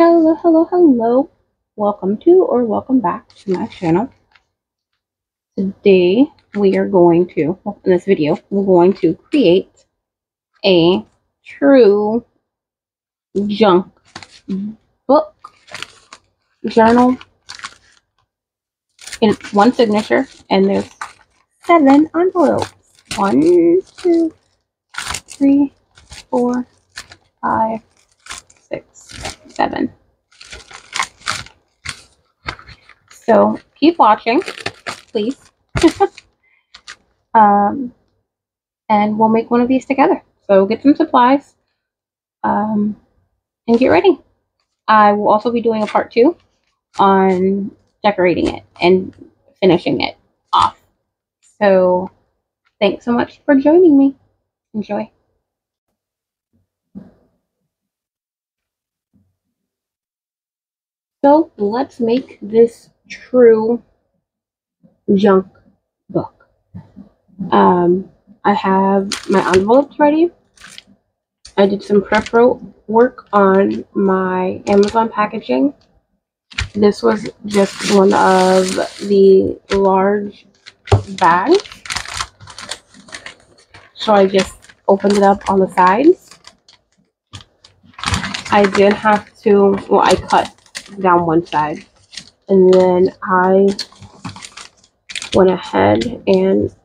Hello, hello, hello. Welcome to or welcome back to my channel. Today we are going to, in this video, we're going to create a true junk book journal. It's one signature and there's 7 envelopes. 1, 2, 3, 4, 5, 6, 7. So keep watching, please. And we'll make one of these together. So get some supplies and get ready. I will also be doing a part 2 on decorating it and finishing it off. So thanks so much for joining me. Enjoy. So let's make this true junk book. I have my envelopes ready. I did some prep work on my Amazon packaging. This was just one of the large bags. So I just opened it up on the sides. I did have to, well, I cut down one side. And then I went ahead and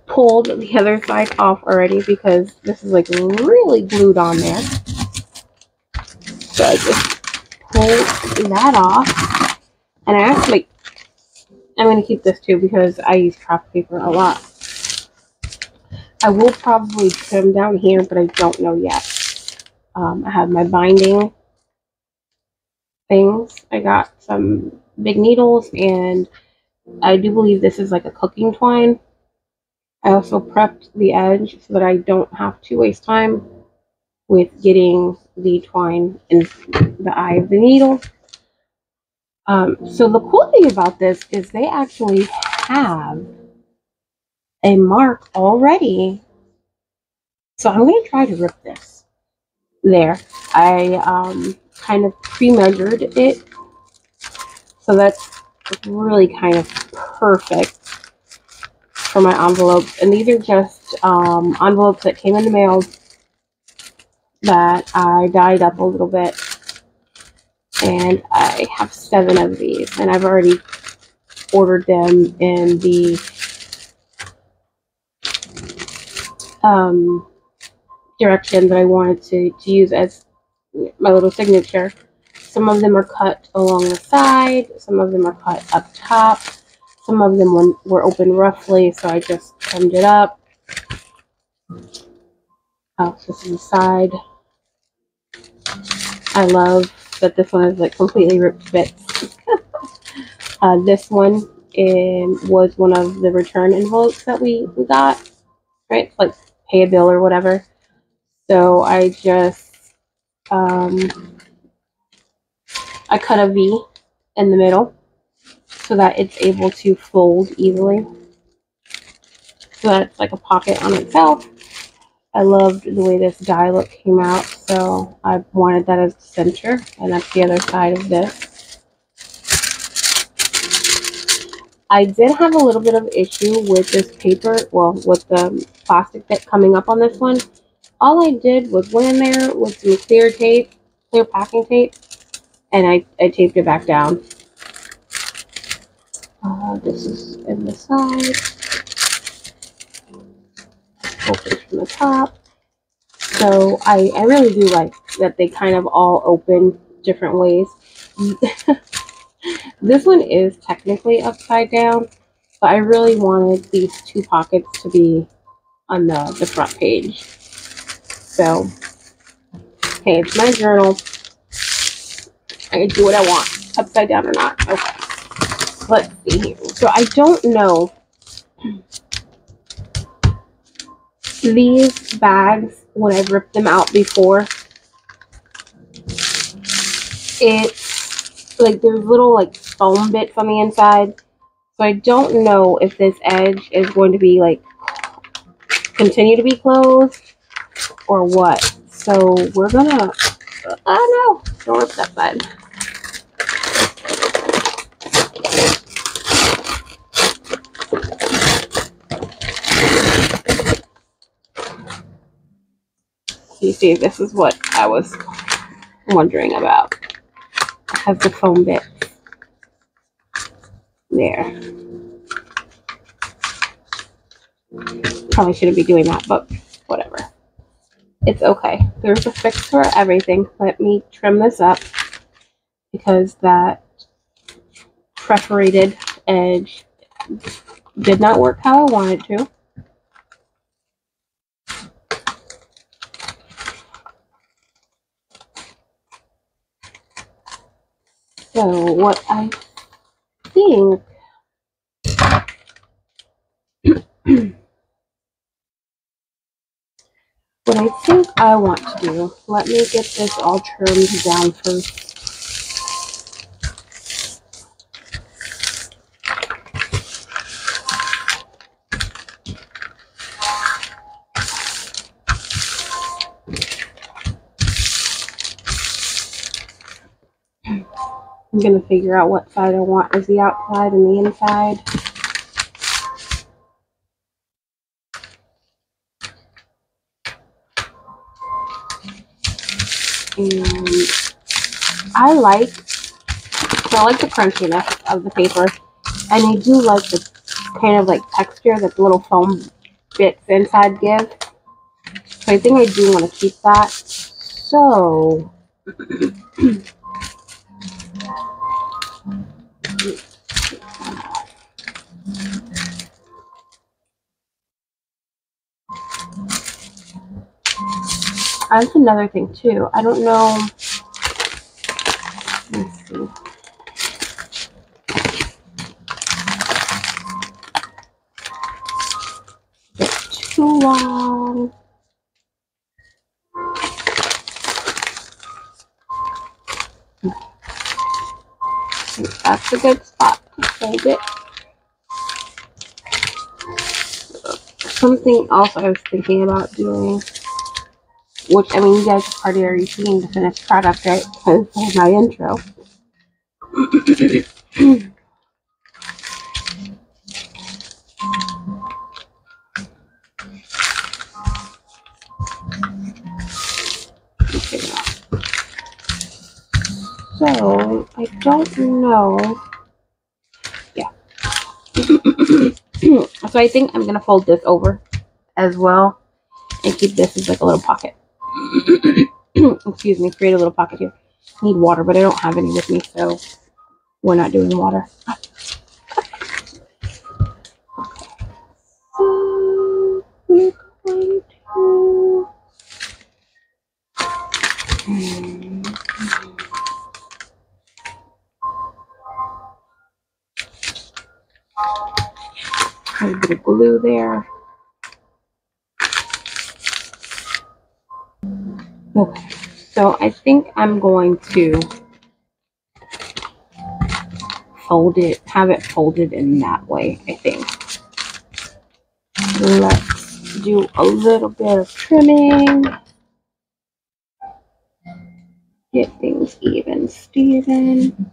pulled the other side off already because this is like really glued on there. So I just pulled that off. And I actually, I'm going to keep this too because I use craft paper a lot. I will probably trim down here, but I don't know yet. I have my binding things. I got some big needles, and I do believe this is like a cooking twine. I also prepped the edge so that I don't have to waste time with getting the twine in the eye of the needle. So the cool thing about this is they actually have a mark already. So I'm going to try to rip this. There. I kind of pre-measured it. So that's really kind of perfect for my envelopes. And these are just envelopes that came in the mail that I dyed up a little bit. And I have 7 of these. And I've already ordered them in the direction that I wanted to use as my little signature. Some of them are cut along the side. Some of them are cut up top. Some of them were open roughly, so I just trimmed it up. Oh, this is the side. I love that this one is like completely ripped to bits. This one was one of the return envelopes that we got, right? Like pay a bill or whatever. So I just I cut a V in the middle so that it's able to fold easily. So that's like a pocket on itself. I loved the way this die look came out, so I wanted that as the center, and that's the other side of this. I did have a little bit of issue with this paper, well, with the plastic that coming up on this one. All I did was went in there with some clear tape, clear packing tape, and I taped it back down. This is in the side. Open from the top. So I really do like that they kind of all open different ways. This one is technically upside down, but I really wanted these 2 pockets to be on the front page. So, hey, it's my journal. I can do what I want, upside down or not. Okay, let's see here. So I don't know. These bags, when I've ripped them out before, it's like there's little like foam bits on the inside. So I don't know if this edge is going to be like continue to be closed or what. So we're gonna, oh no, don't rip that side. You see, this is what I was wondering about. It has the foam bit there. Probably shouldn't be doing that, but whatever. It's okay. There's a fix for everything. Let me trim this up because that perforated edge did not work how I wanted to. So what I think what I think I want to do, let me get this all trimmed down first. I'm going to figure out what side I want as the outside and the inside. And I like the crunchiness of the paper, and I do like the kind of like texture that the little foam bits inside give. So I think I do want to keep that. So that's another thing too. I don't know. Let's see. It's too long. That's a good spot to hold it. Something else I was thinking about doing, which, I mean, you guys have probably already seen the finished product, right? Because of my intro. So, I don't know. Yeah. So I think I'm going to fold this over as well and keep this as like a little pocket. Excuse me, create a little pocket here. I need water, but I don't have any with me, so we're not doing water. So we're going to a bit of glue there. Okay, so I think I'm going to fold it, have it folded in that way, I think. Let's do a little bit of trimming. Get things even, Steven.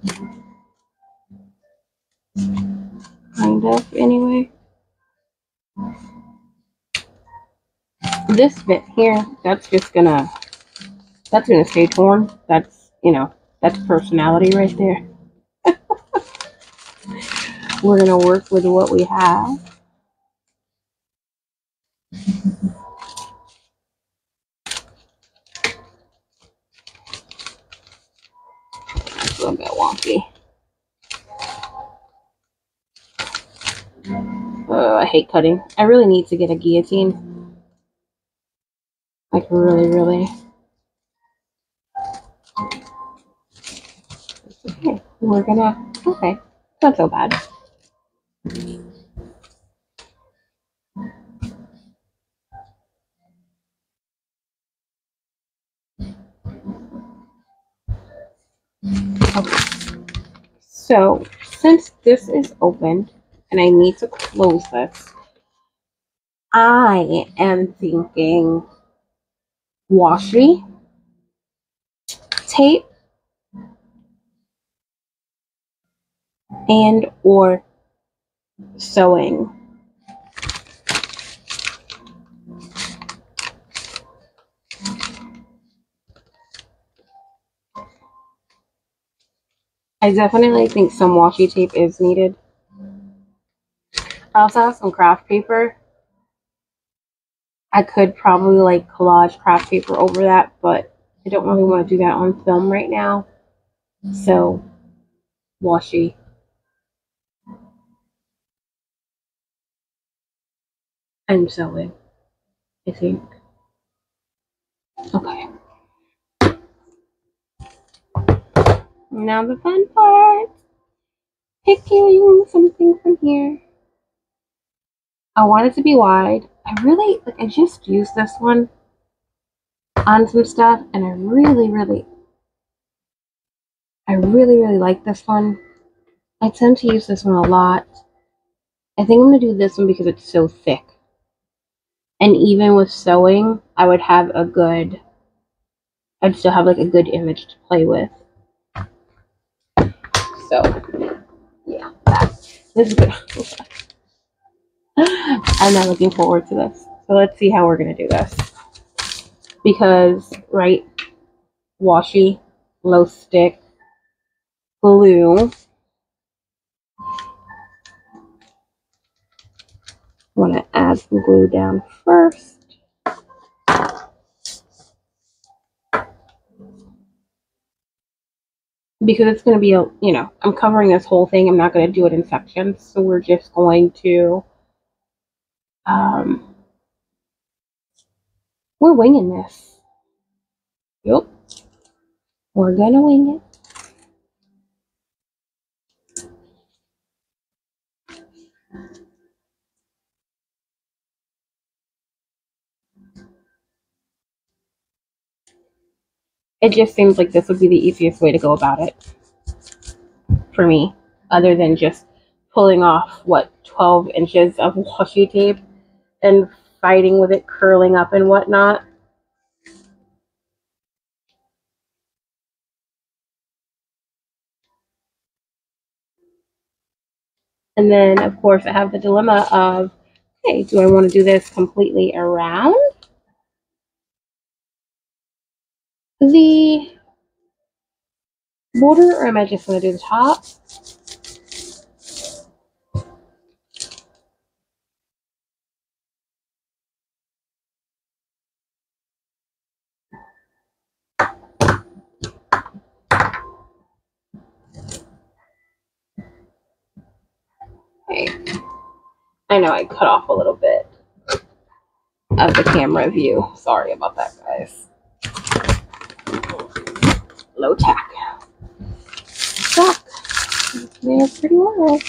Kind of, anyway. This bit here, that's gonna stay torn. That's, you know, that's personality right there. We're gonna work with what we have. That's a little bit wonky. I hate cutting. I really need to get a guillotine. Like, really. Okay, we're gonna, okay, not so bad. Okay, so since this is open and I need to close this, I am thinking washi tape and or sewing. I definitely think some washi tape is needed. I also have some craft paper. I could probably like collage craft paper over that, but I don't really want to do that on film right now. So, washi. And sewing, I think. Okay. Now the fun part. Picking something from here. I want it to be wide. I just used this one on some stuff, and I really like this one. I tend to use this one a lot. I think I'm gonna do this one because it's so thick. And even with sewing, I'd still have like a good image to play with. So, yeah, this is good. I'm not looking forward to this. So let's see how we're gonna do this. Because, right, washi, glow stick, glue. I want to add some glue down first. Because it's going to be, I'm covering this whole thing. I'm not going to do it in sections. So we're just going to, we're winging this. Yep. We're going to wing it. It just seems like this would be the easiest way to go about it for me, other than just pulling off, 12 inches of washi tape and fighting with it curling up and whatnot. And then, of course, I have the dilemma of, okay, do I want to do this completely around the border, or am I just going to do the top? Okay. I know I cut off a little bit of the camera view. Sorry about that, guys. Low tack. Stuck. They're pretty well.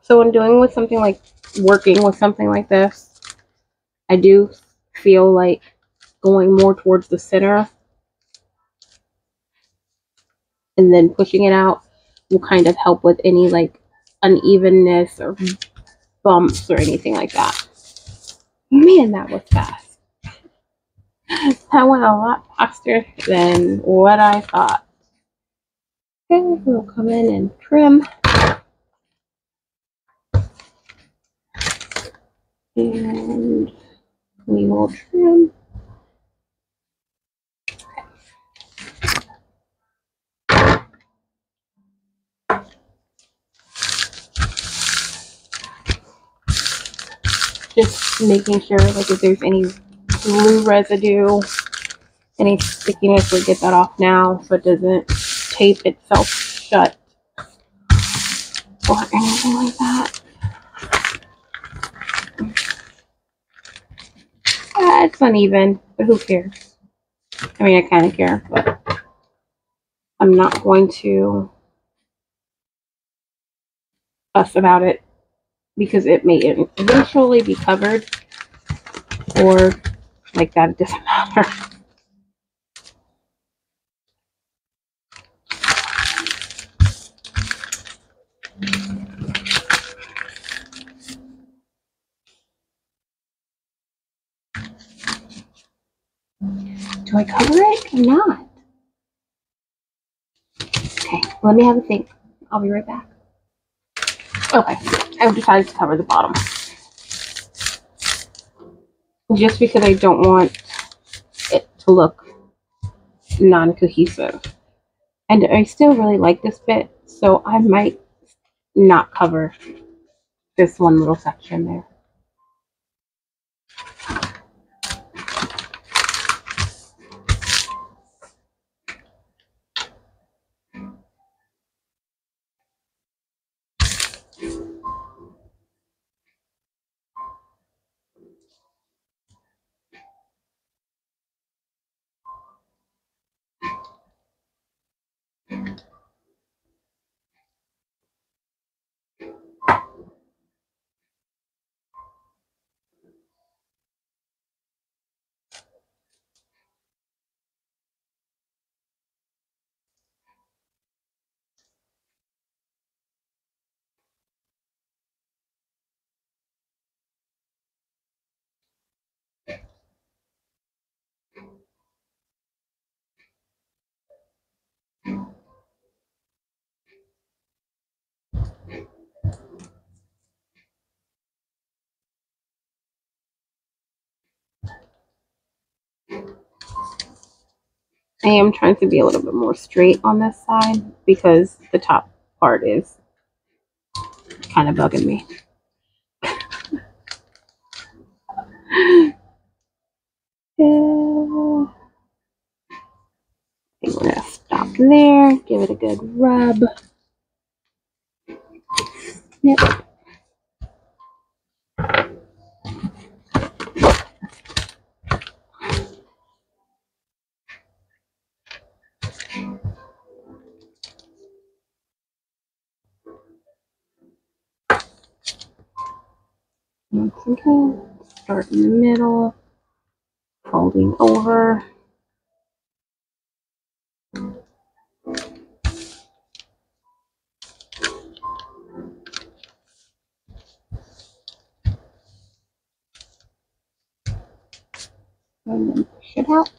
So when working with something like this, I do feel like going more towards the center and then pushing it out will kind of help with any like unevenness or bumps or anything like that. Man, that was fast. That went a lot faster than what I thought. Okay, we'll come in and trim. And we will trim. Just making sure, like, if there's any glue residue, any stickiness, we'll get that off now so it doesn't tape itself shut or anything like that. It's uneven, but who cares? I mean, I kind of care, but I'm not going to fuss about it because it may eventually be covered, or like that, it doesn't matter. Do I cover it or not? Okay, let me have a think. I'll be right back. Okay, I've decided to cover the bottom. Just because I don't want it to look non-cohesive. And I still really like this bit, so I might not cover this one little section there. I am trying to be a little bit more straight on this side because the top part is kind of bugging me. I'm gonna stop there, give it a good rub. Yep. Once again, start in the middle, folding over. And then push it out.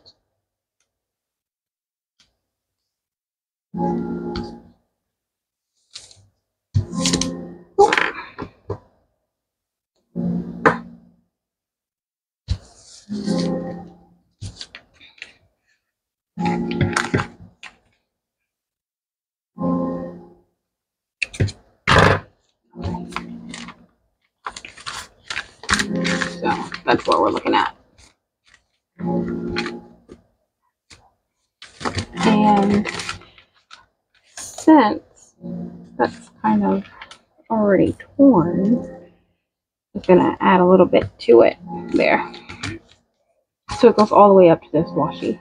So that's what we're looking at. And since that's kind of already torn, I'm gonna add a little bit to it there. So it goes all the way up to this washi.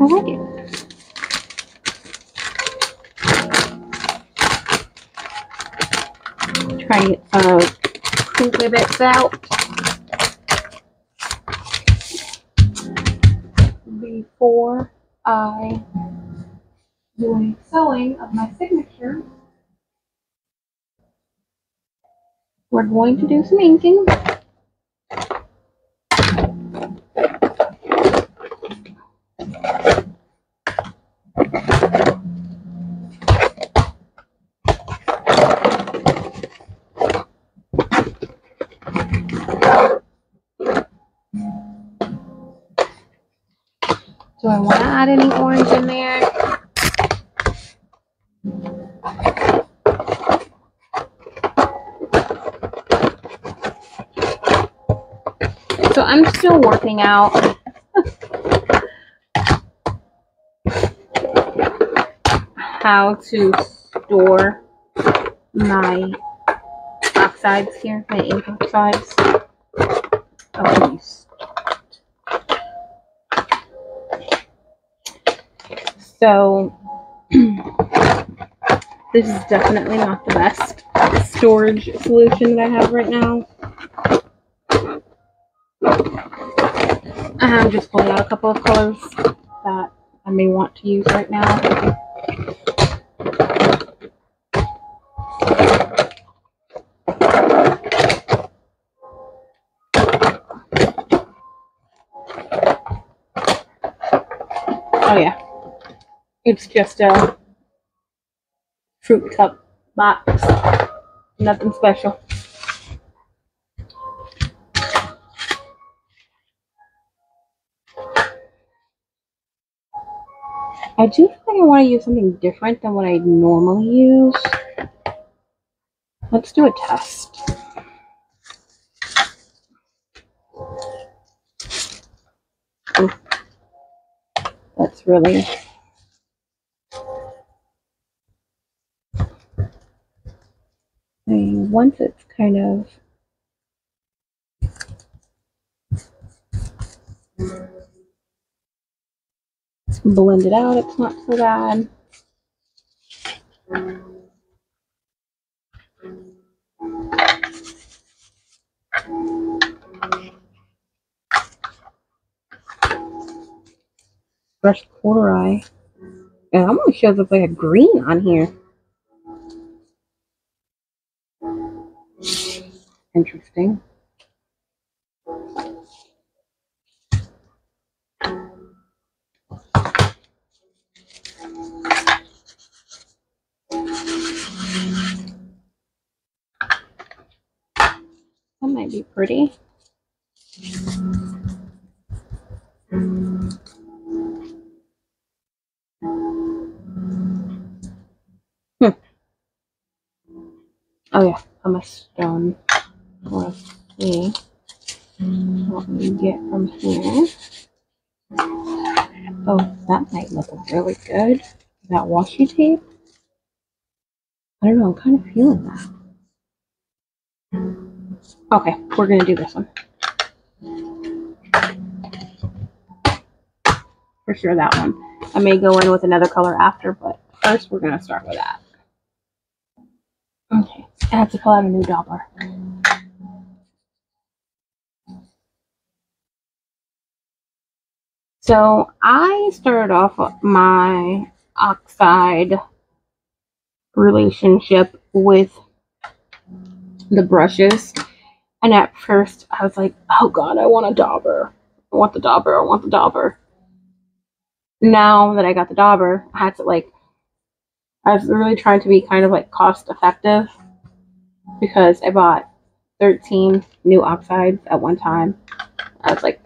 I like it. Try to get some crinkly bits out before I do any sewing of my signature. We're going to do some inking. Do I want to add any orange in there? So I'm still working out how to store my oxides here, my ink oxides. Oh, please. So this is definitely not the best storage solution that I have right now. I'm just pulling out a couple of colors that I may want to use right now. Oh yeah, it's just a fruit cup box, nothing special. I do feel like I want to use something different than what I normally use. Let's do a test. Ooh, that's really... once it's kind of blended out, it's not so bad. Brushed quarter eye. It almost shows up like a green on here. Interesting. That might be pretty. Oh yeah, I'm a stone. Let's see what we get from here. Oh, that might look really good. That washi tape. I don't know, I'm kind of feeling that. Okay, we're gonna do this one. For sure, that one. I may go in with another color after, but first we're gonna start with that. Okay, I have to pull out a new dauber. So I started off my oxide relationship with the brushes, and at first I was like, oh god, I want a dauber. I want the dauber, I want the dauber. Now that I got the dauber, I had to I was really trying to be kind of like cost effective because I bought 13 new oxides at one time. I was like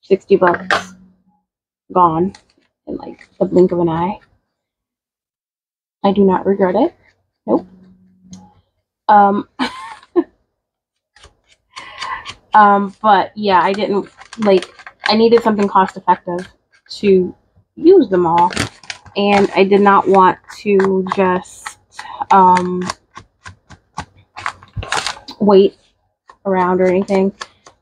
$60 gone in like the blink of an eye. I do not regret it. Nope. But yeah, I didn't I needed something cost effective to use them all, and I did not want to just wait around or anything.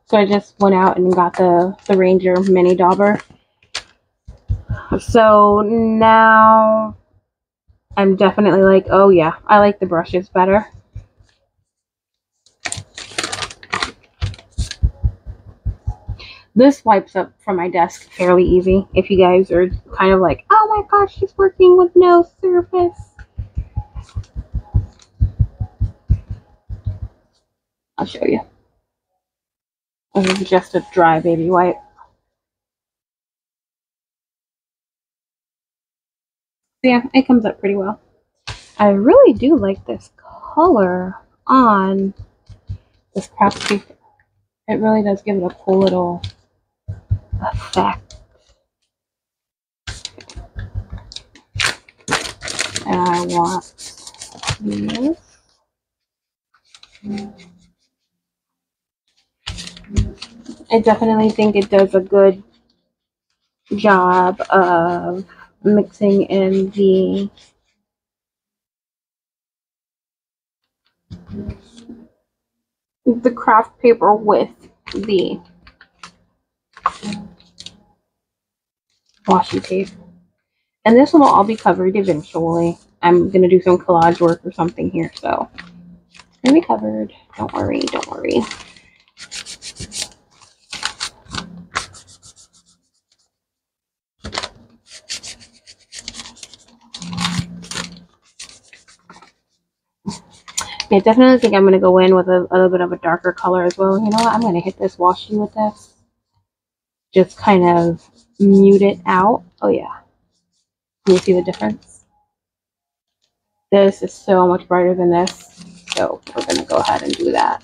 So I just went out and got the Ranger mini dauber. So now I'm definitely like, oh yeah, I like the brushes better. This wipes up from my desk fairly easy. If you guys are kind of like, oh my gosh, she's working with no surface. I'll show you. This is just a dry baby wipe. So yeah, it comes up pretty well. I really do like this color on this craft paper. It really does give it a cool little effect. And I want this. I definitely think it does a good job of mixing in the craft paper with the washi tape. And this will all be covered eventually. I'm going to do some collage work or something here, so it's going to be covered. Don't worry, don't worry. I definitely think I'm going to go in with a little bit of a darker color as well. You know what? I'm going to hit this washi with this. Just kind of mute it out. Oh, yeah. Can you see the difference? This is so much brighter than this. So we're going to go ahead and do that.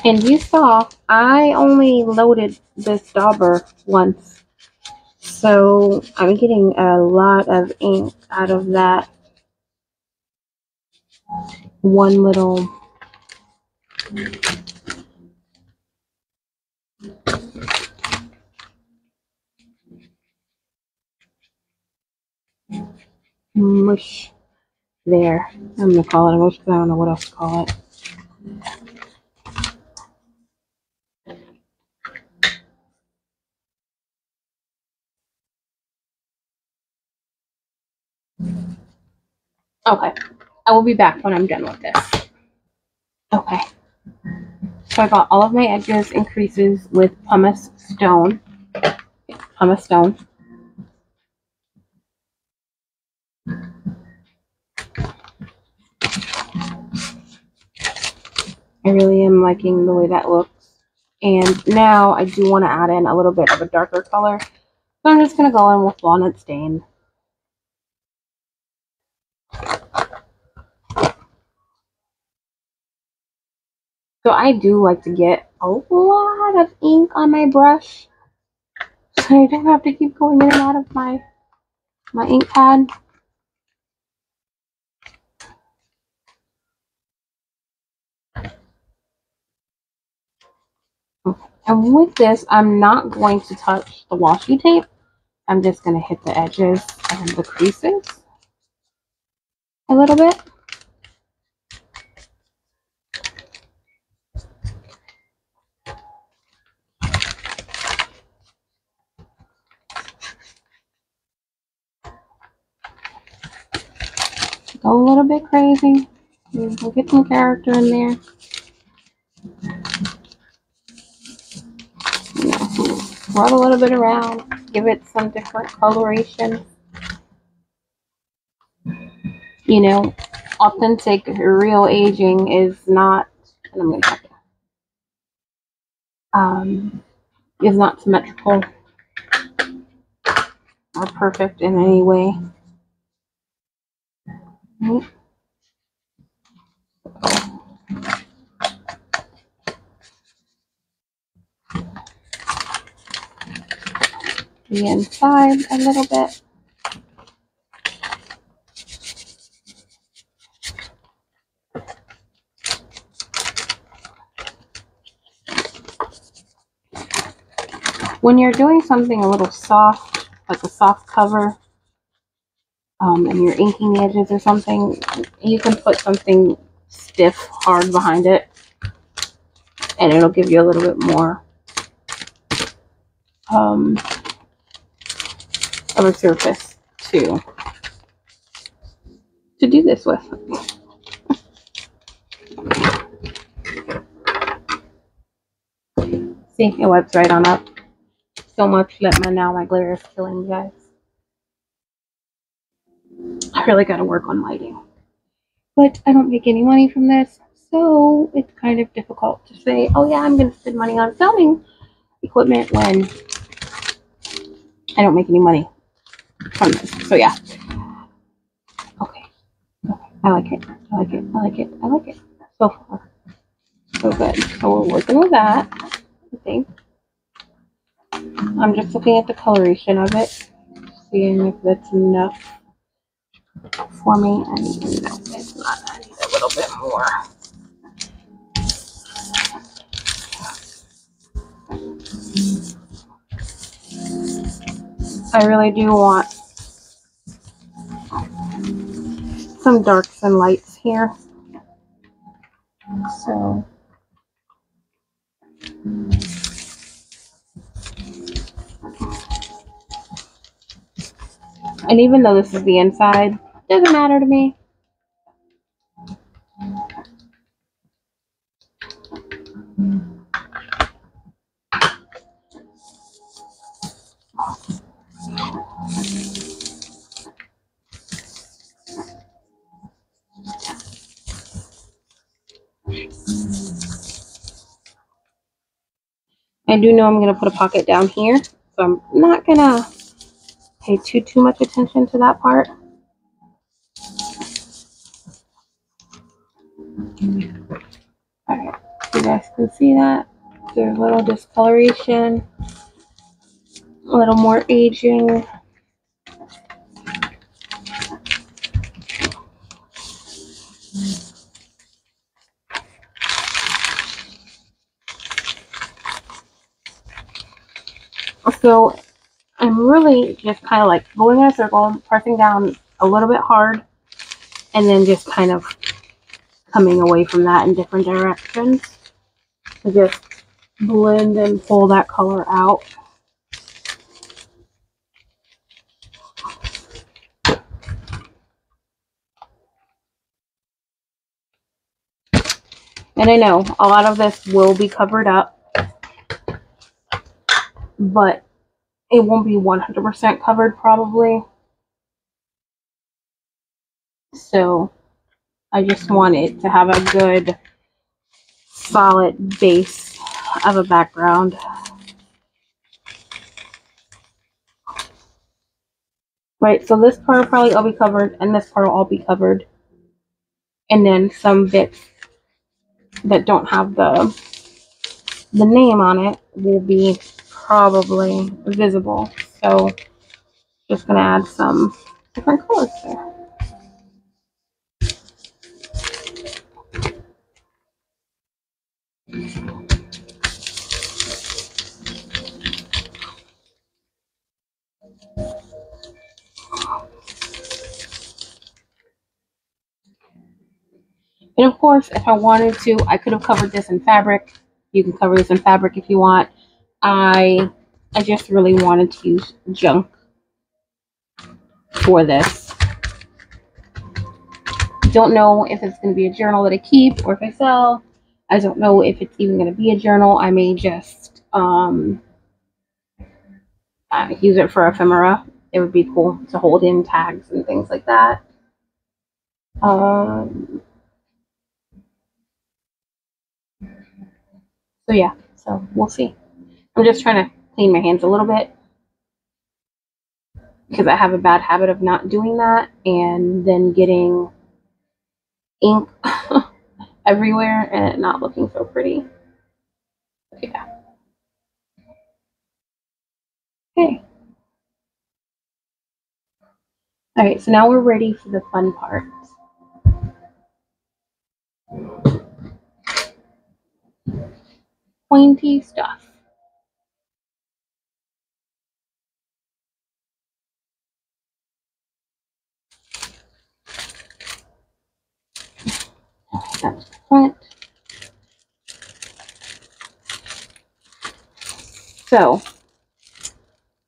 And you saw, I only loaded this dauber once. So I'm getting a lot of ink out of that one little mush there. I'm going to call it a mush because I don't know what else to call it. Okay, I will be back when I'm done with this. Okay, so I got all of my edges and creases with pumice stone. Pumice stone. I really am liking the way that looks. And now I do want to add in a little bit of a darker color. So I'm just going to go in with Walnut Stain. So I do like to get a lot of ink on my brush, so I don't have to keep going in and out of my ink pad. Okay. And with this, I'm not going to touch the washi tape. I'm just going to hit the edges and the creases a little bit. Go a little bit crazy. We'll get some character in there. You know, rub a little bit around, give it some different coloration. You know, authentic, real aging is not, and I'm going to have to, is not symmetrical or perfect in any way. Right. The inside a little bit. When you're doing something a little soft, like a soft cover, and you're inking the edges or something, you can put something stiff, hard behind it, and it'll give you a little bit more of a surface to do this with. See, it wipes right on up. So much that now my glare is killing you guys. I really got to work on lighting. But I don't make any money from this, so it's kind of difficult to say, oh yeah, I'm going to spend money on filming equipment when I don't make any money from this. So yeah. Okay. I like it. I like it. I like it. I like it. So far, so good. So we're working with that, I think. I'm just looking at the coloration of it, seeing if that's enough for me. I need, no, it's not. I need a little bit more. I really do want some darks and lights here. So and even though this is the inside, doesn't matter to me. I do know I'm going to put a pocket down here, so I'm not going to pay too much attention to that part. Alright, you guys can see that. There's a little discoloration, a little more aging. So I'm really just kind of like going in a circle, pressing down a little bit hard, and then just kind of coming away from that in different directions to just blend and pull that color out. And I know a lot of this will be covered up, but it won't be 100% covered probably. So I just want it to have a good solid base of a background. Right, so this part will probably all be covered, and this part will all be covered. And then some bits that don't have the name on it will be probably visible. So just gonna add some different colors there. And of course, if I wanted to, I could have covered this in fabric. You can cover this in fabric if you want. I just really wanted to use junk for this. Don't know if it's going to be a journal that I keep or if I sell. I don't know if it's even going to be a journal. I may just use it for ephemera. It would be cool to hold in tags and things like that. So yeah, so we'll see. I'm just trying to clean my hands a little bit because I have a bad habit of not doing that and then getting ink everywhere and it not looking so pretty. Yeah. Okay. Alright, so now we're ready for the fun part. Pointy stuff. That's the front. So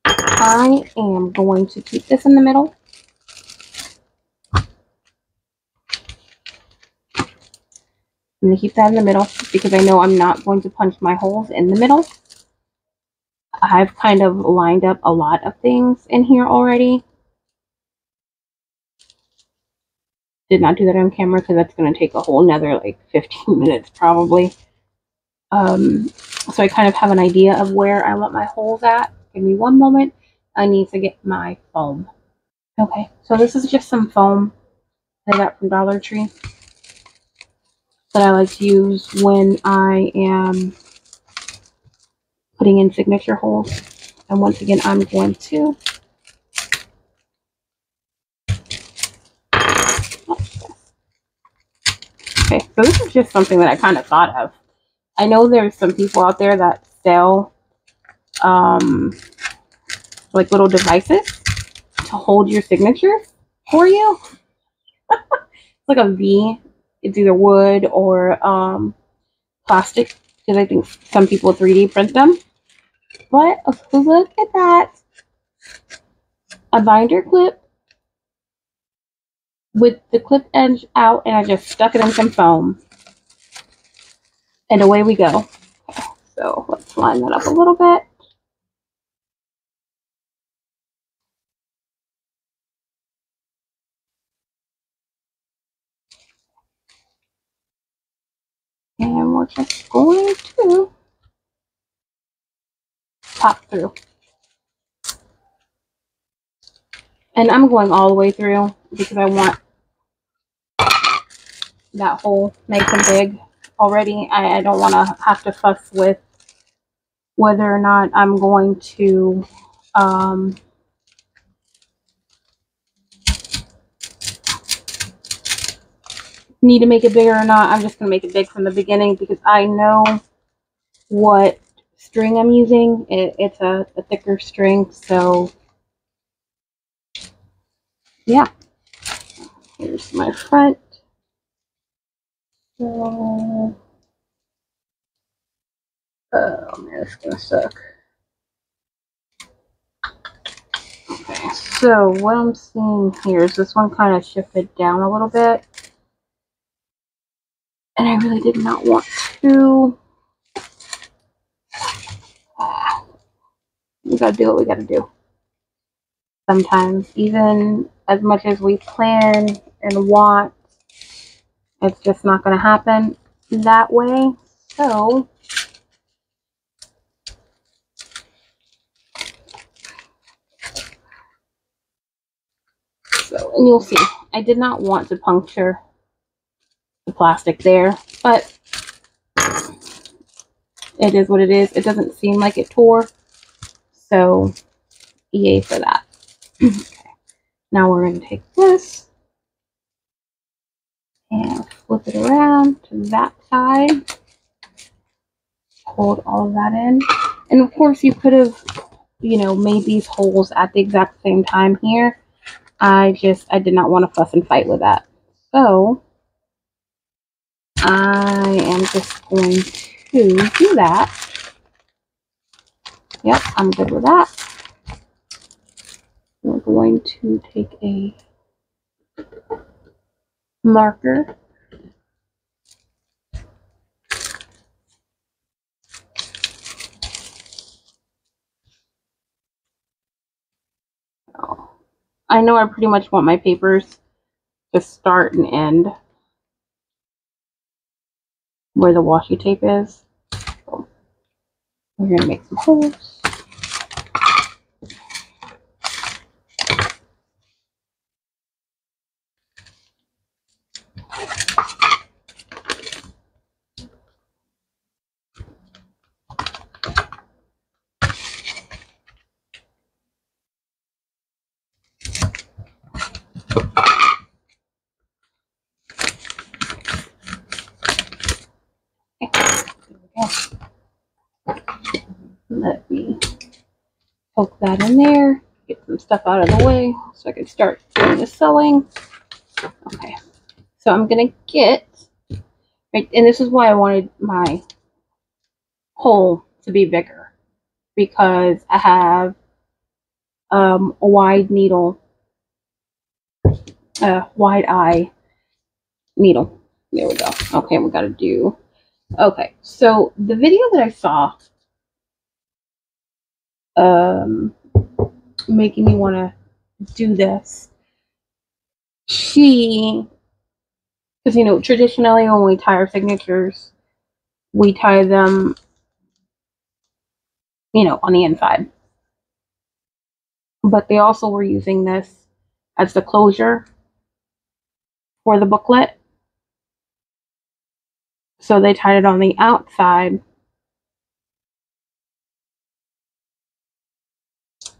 I am going to keep this in the middle. I'm going to keep that in the middle because I know I'm not going to punch my holes in the middle. I've kind of lined up a lot of things in here already. Did not do that on camera because that's going to take a whole nother like 15 minutes probably. So I kind of have an idea of where I want my holes at. Give me one moment. I need to get my foam. Okay, so this is just some foam that I got from Dollar Tree that I like to use when I am putting in signature holes. And once again, I'm going to So this is just something that I kind of thought of. I know there's some people out there that sell like little devices to hold your signature for you. It's like a V. It's either wood or plastic, because I think some people 3D print them. But look at that. A binder clip with the clip edge out, and I just stuck it in some foam. And away we go. So let's line that up a little bit. And we're just going to pop through. And I'm going all the way through because I want that hole nice and big already. I don't want to have to fuss with whether or not I'm going to need to make it bigger or not. I'm just going to make it big from the beginning because I know what string I'm using. It's a thicker string, so yeah. Here's my front. So, oh man, it's gonna suck. Okay, so what I'm seeing here is this one kind of shifted down a little bit, and I really did not want to. We gotta do what we gotta do. Sometimes, even as much as we plan and want, it's just not gonna happen that way. So and you'll see, I did not want to puncture the plastic there, but it is what it is. It doesn't seem like it tore, so yay for that. Okay. Now we're going to take this and flip it around to that side. Hold all of that in. And of course you could have, you know, made these holes at the exact same time here. I did not want to fuss and fight with that. So I am just going to do that. Yep, I'm good with that. We're going to take a marker . I know I pretty much want my papers to start and end where the washi tape is. So we're going to make some holes. Let me poke that in there, get some stuff out of the way so I can start doing the sewing. Okay, so I'm gonna get, right, and this is why I wanted my hole to be bigger, because I have a wide needle, wide eye needle. There we go. Okay, we gotta do, okay, so the video that I saw making me want to do this, because you know, traditionally when we tie our signatures, we tie them, you know, on the inside, but they also were using this as the closure for the booklet, so they tied it on the outside,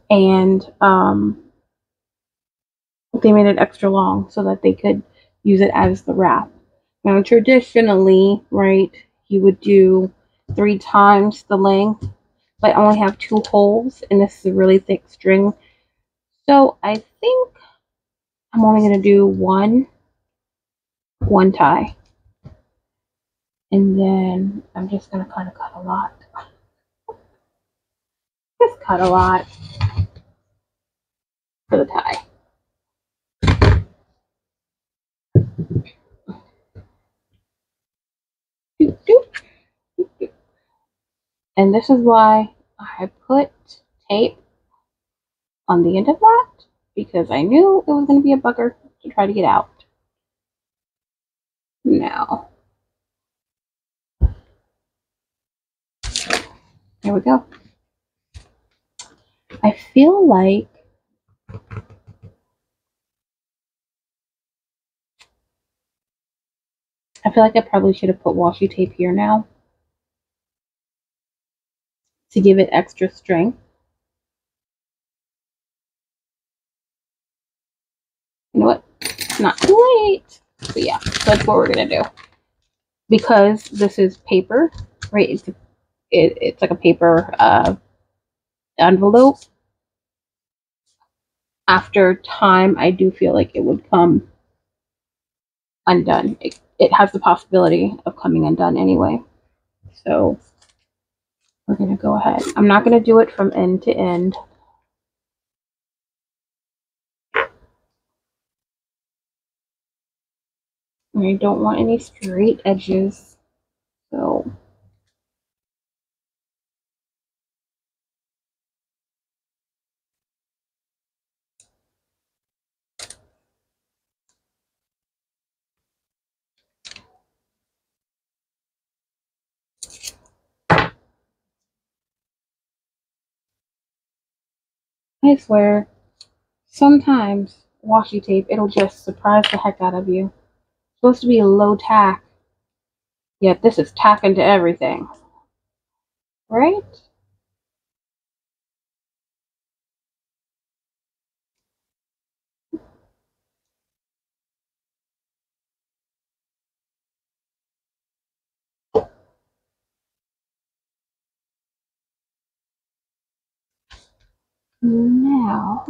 and they made it extra long so that they could use it as the wrap. Now, traditionally, right, you would do 3 times the length, but I only have 2 holes, and this is a really thick string. So I think I'm only going to do one tie. And then I'm just going to kind of cut a lot. Just cut a lot for the tie. Doop, doop, doop, doop. And this is why I put tape on the end of that, because I knew it was going to be a bugger to try to get out. Now, there we go. I feel like I probably should have put washi tape here now to give it extra strength. You know what? It's not too late. So yeah, that's what we're gonna do. Because this is paper, right? It's like a paper envelope. After time, I do feel like it would come undone. It has the possibility of coming undone anyway. So we're gonna go ahead. I'm not gonna do it from end to end. I don't want any straight edges. So I swear, sometimes washi tape, it'll just surprise the heck out of you. It's supposed to be a low tack, yet this is tacking to everything. Right? Now,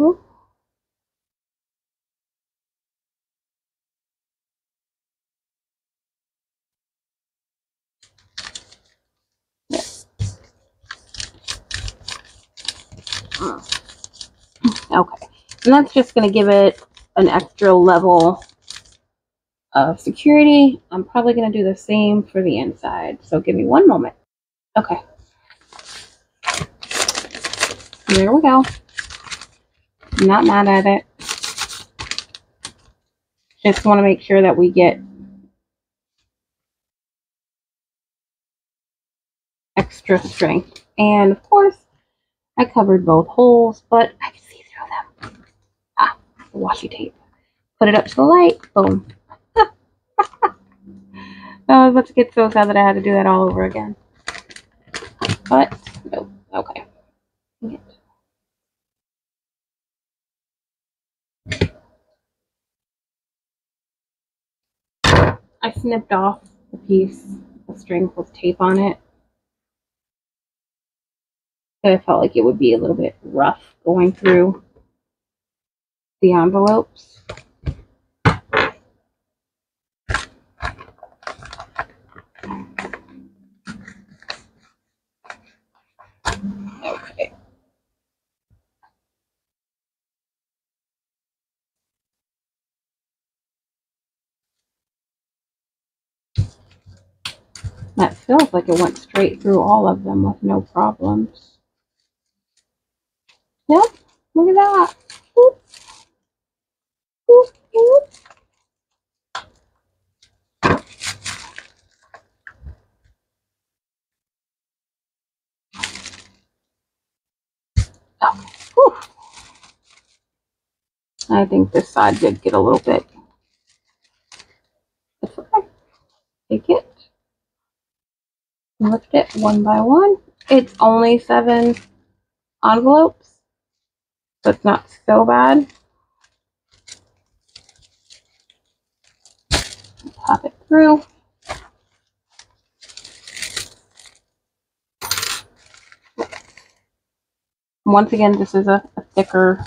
okay. And that's just going to give it an extra level of security. I'm probably going to do the same for the inside. So give me one moment. Okay. There we go. I'm not mad at it. Just want to make sure that we get extra strength. And of course, I covered both holes, but I can see through them. Ah, the washi tape. Put it up to the light. Boom. I was about to get so sad that I had to do that all over again. But, nope. Okay. I snipped off the piece of string with tape on it. I felt like it would be a little bit rough going through the envelopes. Okay. That feels like it went straight through all of them with no problems. Yep, look at that. Oop. Oop, oop. Okay. Whew. I think this side did get a little bit. That's okay. Take it. Lift it one by one. It's only 7 envelopes, so it's not so bad. Pop it through. Once again, this is a thicker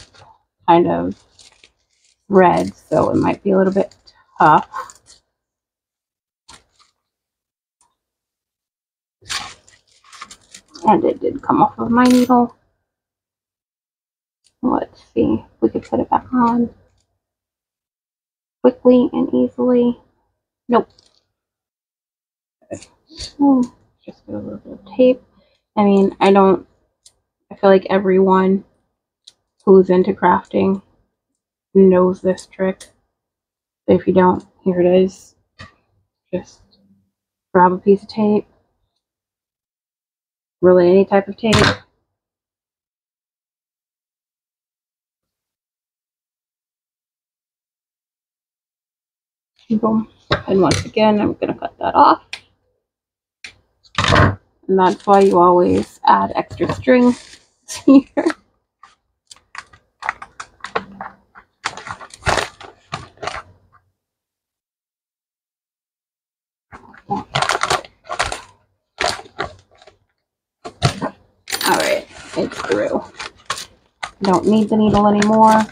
kind of thread, so it might be a little bit tough. And it did come off of my needle. Let's see if we could put it back on quickly and easily. Nope. So just get a little bit of tape. I mean, I feel like everyone who's into crafting knows this trick. If you don't, here it is. Just grab a piece of tape. Really any type of tape. Boom. And once again, I'm going to cut that off. And that's why you always add extra string here. Alright, it's through. Don't need the needle anymore.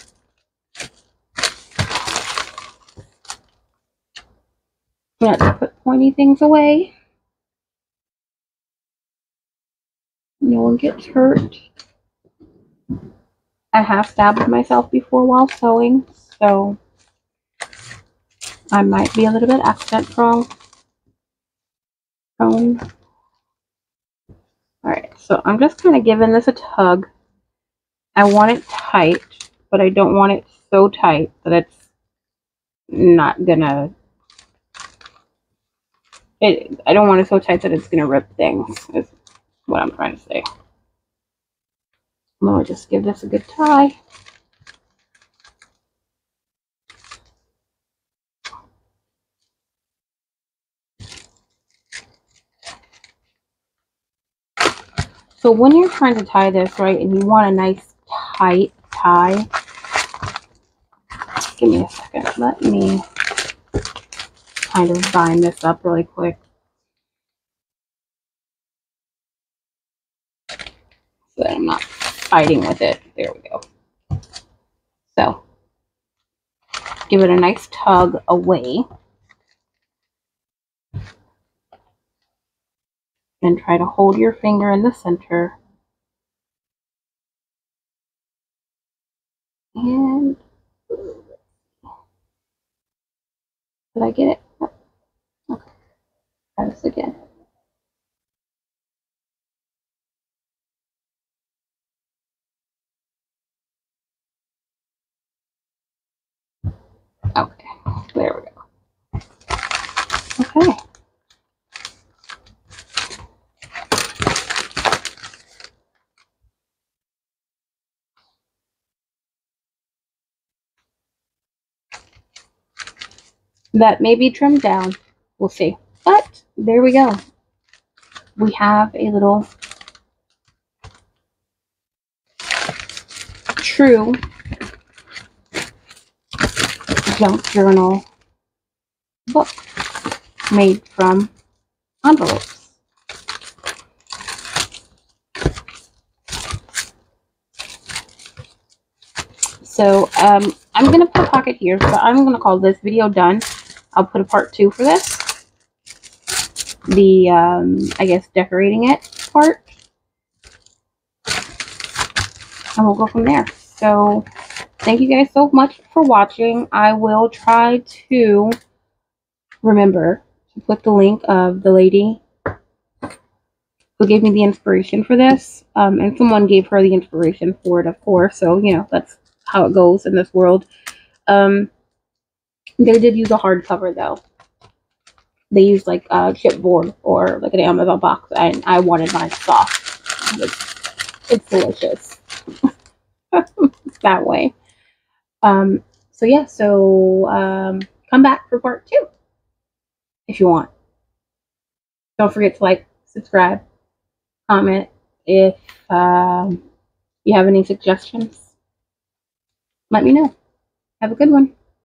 Let's put pointy things away. No one gets hurt. I have stabbed myself before while sewing, so I might be a little bit accident prone. Alright, so I'm just kind of giving this a tug. I want it tight, but I don't want it so tight that it's not gonna... I don't want it so tight that it's gonna rip things, is what I'm trying to say. I'm gonna just give this a good tie. So when you're trying to tie this, right, and you want a nice tight tie, give me a second. Let me kind of bind this up really quick. So that I'm not fighting with it. There we go. So, give it a nice tug away. And try to hold your finger in the center. And did I get it? Oh, okay. Try this again. Okay, there we go. Okay. That may be trimmed down. We'll see. But there we go. We have a little true junk journal book made from envelopes. So I'm going to put a pocket here, so I'm going to call this video done. I'll put a part 2 for this. The, I guess, decorating it part. And we'll go from there. So thank you guys so much for watching. I will try to remember to put the link of the lady who gave me the inspiration for this. And someone gave her the inspiration for it, of course. So, you know, that's how it goes in this world. They did use a hardcover, though. They used like a chipboard or like an Amazon box, and I wanted mine soft. It's delicious that way. So yeah, so come back for part 2 if you want. Don't forget to like, subscribe, comment if you have any suggestions. Let me know. Have a good one.